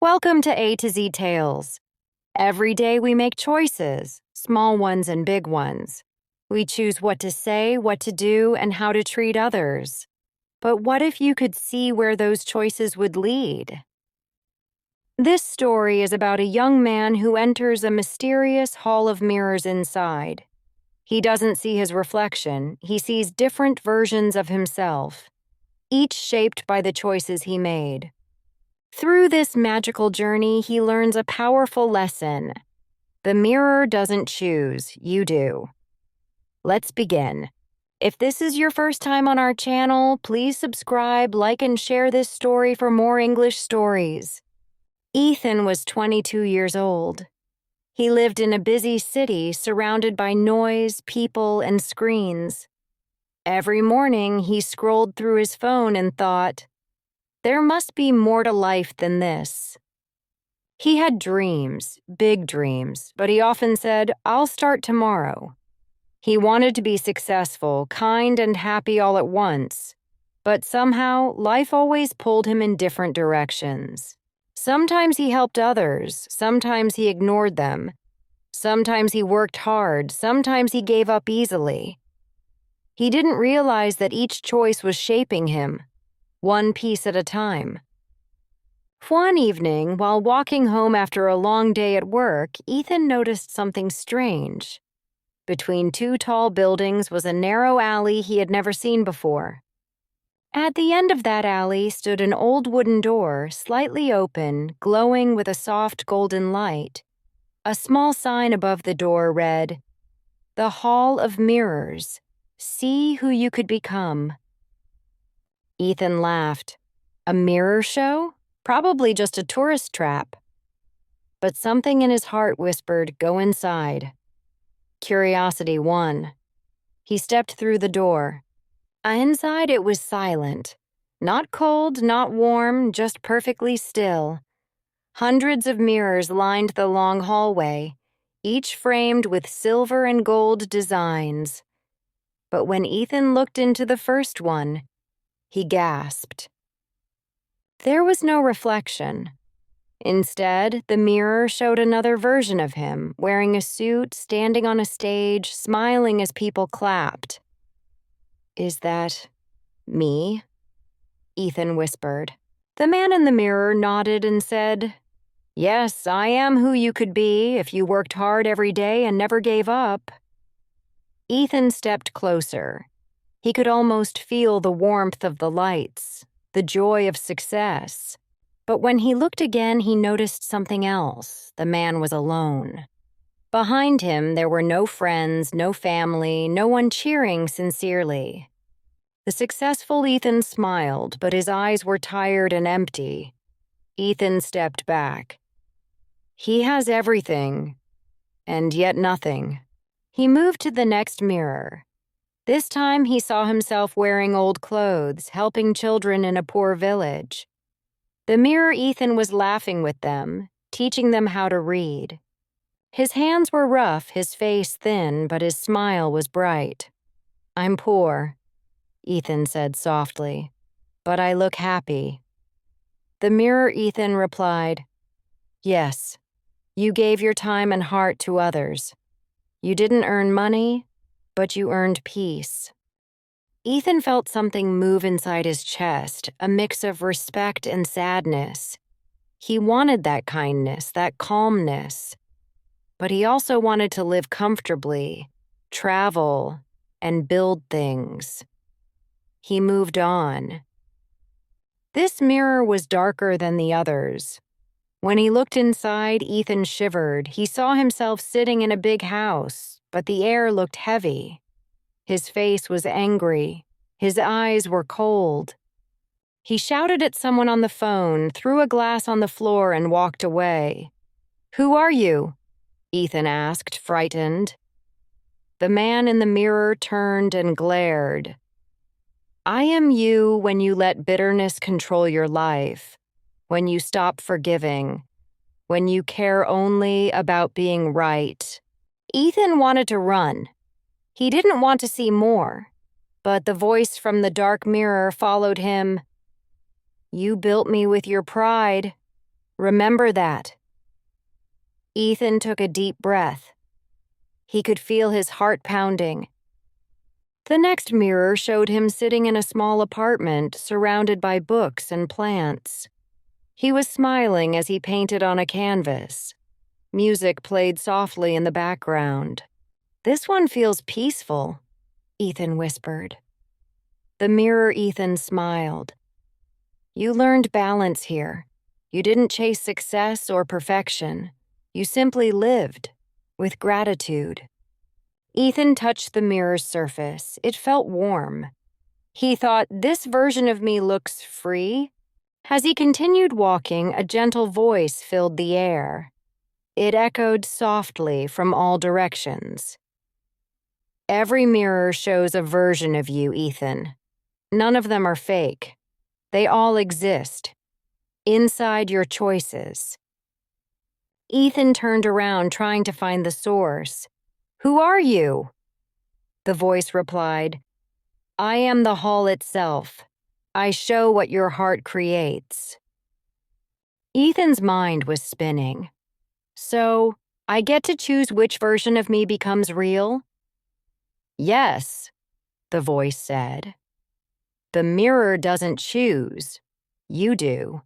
Welcome to A to Z Tales. Every day we make choices, small ones and big ones. We choose what to say, what to do, and how to treat others. But what if you could see where those choices would lead? This story is about a young man who enters a mysterious hall of mirrors inside. He doesn't see his reflection, he sees different versions of himself, each shaped by the choices he made. Through this magical journey, he learns a powerful lesson. The mirror doesn't choose, you do. Let's begin. If this is your first time on our channel, please subscribe, like, and share this story for more English stories. Ethan was 22 years old. He lived in a busy city surrounded by noise, people, and screens. Every morning, he scrolled through his phone and thought, there must be more to life than this. He had dreams, big dreams, but he often said, I'll start tomorrow. He wanted to be successful, kind, and happy all at once. But somehow, life always pulled him in different directions. Sometimes he helped others, sometimes he ignored them. Sometimes he worked hard, sometimes he gave up easily. He didn't realize that each choice was shaping him, one piece at a time. One evening, while walking home after a long day at work, Ethan noticed something strange. Between two tall buildings was a narrow alley he had never seen before. At the end of that alley stood an old wooden door, slightly open, glowing with a soft golden light. A small sign above the door read, "The Hall of Mirrors. See who you could become." Ethan laughed. A mirror show? Probably just a tourist trap. But something in his heart whispered, go inside. Curiosity won. He stepped through the door. Inside it was silent. Not cold, not warm, just perfectly still. Hundreds of mirrors lined the long hallway, each framed with silver and gold designs. But when Ethan looked into the first one, he gasped. There was no reflection. Instead, the mirror showed another version of him, wearing a suit, standing on a stage, smiling as people clapped. Is that me? Ethan whispered. The man in the mirror nodded and said, yes, I am who you could be if you worked hard every day and never gave up. Ethan stepped closer. He could almost feel the warmth of the lights, the joy of success. But when he looked again, he noticed something else. The man was alone. Behind him, there were no friends, no family, no one cheering sincerely. The successful Ethan smiled, but his eyes were tired and empty. Ethan stepped back. He has everything, and yet nothing. He moved to the next mirror. This time he saw himself wearing old clothes, helping children in a poor village. The mirror Ethan was laughing with them, teaching them how to read. His hands were rough, his face thin, but his smile was bright. I'm poor, Ethan said softly, but I look happy. The mirror Ethan replied, yes, you gave your time and heart to others. You didn't earn money, but you earned peace. Ethan felt something move inside his chest, a mix of respect and sadness. He wanted that kindness, that calmness. But he also wanted to live comfortably, travel, and build things. He moved on. This mirror was darker than the others. When he looked inside, Ethan shivered. He saw himself sitting in a big house, but the air looked heavy. His face was angry. His eyes were cold. He shouted at someone on the phone, threw a glass on the floor, and walked away. Who are you? Ethan asked, frightened. The man in the mirror turned and glared. I am you when you let bitterness control your life, when you stop forgiving, when you care only about being right. Ethan wanted to run. He didn't want to see more, but the voice from the dark mirror followed him. You built me with your pride. Remember that. Ethan took a deep breath. He could feel his heart pounding. The next mirror showed him sitting in a small apartment surrounded by books and plants. He was smiling as he painted on a canvas. Music played softly in the background. "This one feels peaceful," Ethan whispered. The mirror Ethan smiled. "You learned balance here. You didn't chase success or perfection. You simply lived, with gratitude." Ethan touched the mirror's surface. It felt warm. He thought, "This version of me looks free." As he continued walking, a gentle voice filled the air. It echoed softly from all directions. "Every mirror shows a version of you, Ethan. None of them are fake. They all exist. Inside your choices." Ethan turned around, trying to find the source. "Who are you?" The voice replied, "I am the hall itself. I show what your heart creates." Ethan's mind was spinning. "So, I get to choose which version of me becomes real?" "Yes," the voice said. "The mirror doesn't choose. You do."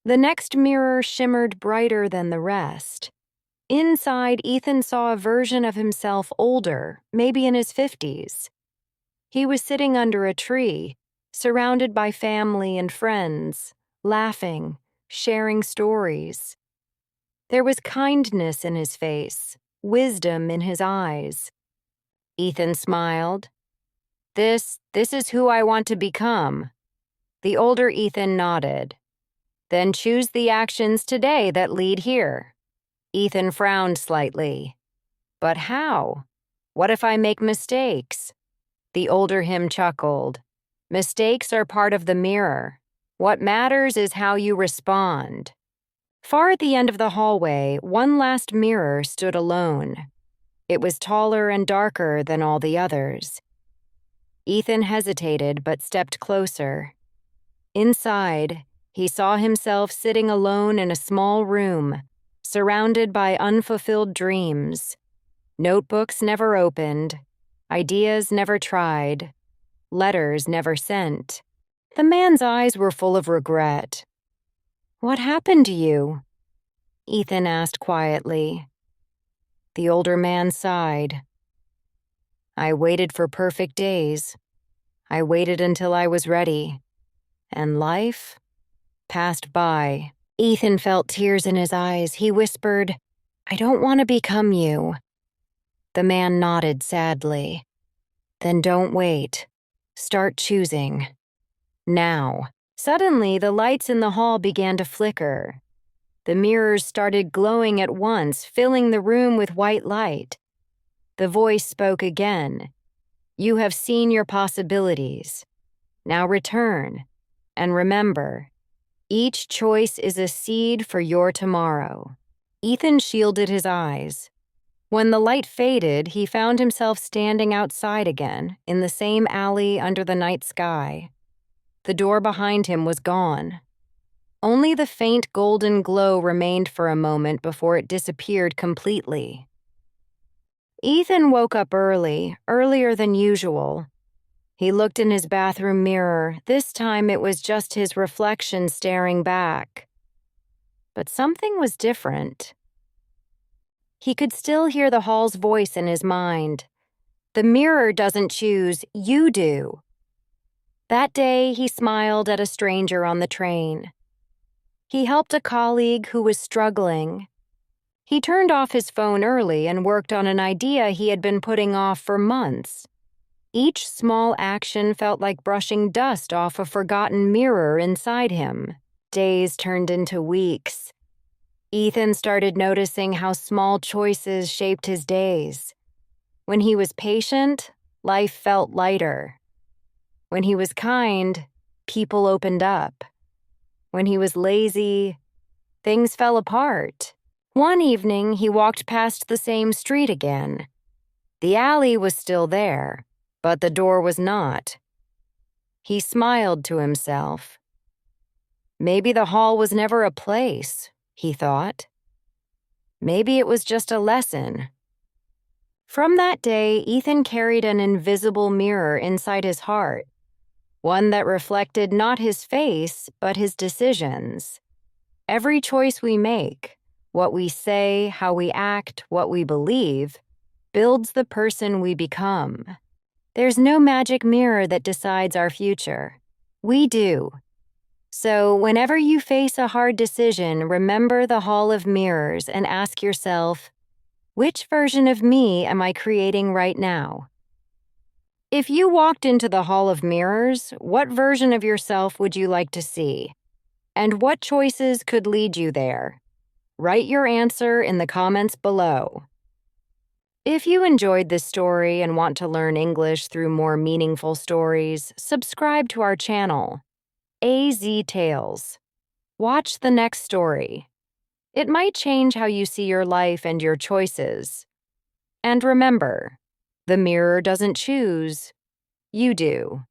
The next mirror shimmered brighter than the rest. Inside, Ethan saw a version of himself older, maybe in his 50s. He was sitting under a tree, surrounded by family and friends, laughing, sharing stories. There was kindness in his face, wisdom in his eyes. Ethan smiled. This is who I want to become." The older Ethan nodded. "Then choose the actions today that lead here." Ethan frowned slightly. "But how? What if I make mistakes?" The older him chuckled. "Mistakes are part of the mirror. What matters is how you respond." Far at the end of the hallway, one last mirror stood alone. It was taller and darker than all the others. Ethan hesitated but stepped closer. Inside, he saw himself sitting alone in a small room, surrounded by unfulfilled dreams. Notebooks never opened, ideas never tried, letters never sent. The man's eyes were full of regret. "What happened to you?" Ethan asked quietly. The older man sighed. "I waited for perfect days. I waited until I was ready. And life passed by." Ethan felt tears in his eyes. He whispered, "I don't want to become you." The man nodded sadly. "Then don't wait. Start choosing. Now." Suddenly, the lights in the hall began to flicker. The mirrors started glowing at once, filling the room with white light. The voice spoke again. "You have seen your possibilities. Now return. And remember, each choice is a seed for your tomorrow." Ethan shielded his eyes. When the light faded, he found himself standing outside again, in the same alley under the night sky. The door behind him was gone. Only the faint golden glow remained for a moment before it disappeared completely. Ethan woke up early, earlier than usual. He looked in his bathroom mirror. This time it was just his reflection staring back. But something was different. He could still hear the hall's voice in his mind. "The mirror doesn't choose, you do." That day, he smiled at a stranger on the train. He helped a colleague who was struggling. He turned off his phone early and worked on an idea he had been putting off for months. Each small action felt like brushing dust off a forgotten mirror inside him. Days turned into weeks. Ethan started noticing how small choices shaped his days. When he was patient, life felt lighter. When he was kind, people opened up. When he was lazy, things fell apart. One evening, he walked past the same street again. The alley was still there, but the door was not. He smiled to himself. Maybe the hall was never a place, he thought. Maybe it was just a lesson. From that day, Ethan carried an invisible mirror inside his heart, one that reflected not his face, but his decisions. Every choice we make, what we say, how we act, what we believe, builds the person we become. There's no magic mirror that decides our future. We do. So, whenever you face a hard decision, remember the Hall of Mirrors and ask yourself, which version of me am I creating right now? If you walked into the Hall of Mirrors, what version of yourself would you like to see? And what choices could lead you there? Write your answer in the comments below. If you enjoyed this story and want to learn English through more meaningful stories, subscribe to our channel, AZ Tales. Watch the next story. It might change how you see your life and your choices. And remember, the mirror doesn't choose, you do.